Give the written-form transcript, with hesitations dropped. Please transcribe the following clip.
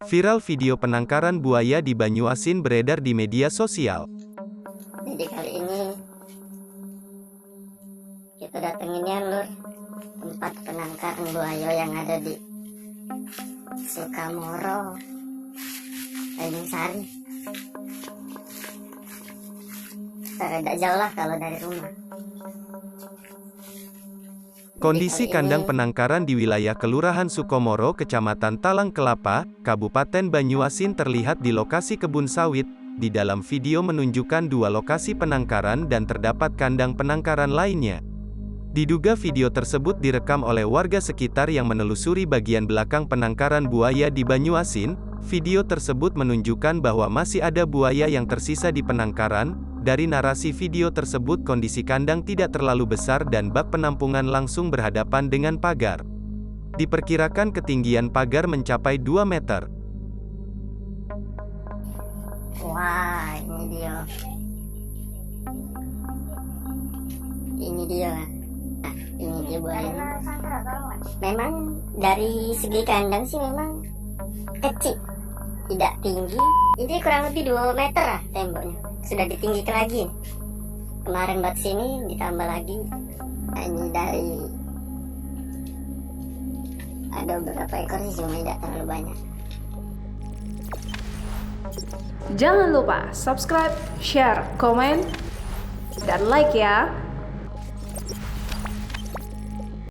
Viral video penangkaran buaya di Banyuasin beredar di media sosial. Jadi kali ini kita datengin ya Lur, tempat penangkaran buaya yang ada di Sukamoro, Tanjung Sari. Tidak jauh lah kalau dari rumah. Kondisi kandang penangkaran di wilayah Kelurahan Sukomoro, Kecamatan Talang Kelapa, Kabupaten Banyuasin terlihat di lokasi kebun sawit. Di dalam video menunjukkan dua lokasi penangkaran dan terdapat kandang penangkaran lainnya. Diduga video tersebut direkam oleh warga sekitar yang menelusuri bagian belakang penangkaran buaya di Banyuasin. Video tersebut menunjukkan bahwa masih ada buaya yang tersisa di penangkaran. Dari narasi video tersebut, kondisi kandang tidak terlalu besar dan bak penampungan langsung berhadapan dengan pagar. Diperkirakan ketinggian pagar mencapai 2 meter. Wah, ini dia. Ini dia. Nah, ini dia buayanya. Memang dari segi kandang sih memang kecil, tidak tinggi. Ini kurang lebih 2 meter lah temboknya. Sudah ditinggikan lagi. Kemarin buat sini ditambah lagi. Nah, ini dari ada beberapa ekor sih, cuma tidak terlalu banyak. Jangan lupa subscribe, share, komen, dan like ya.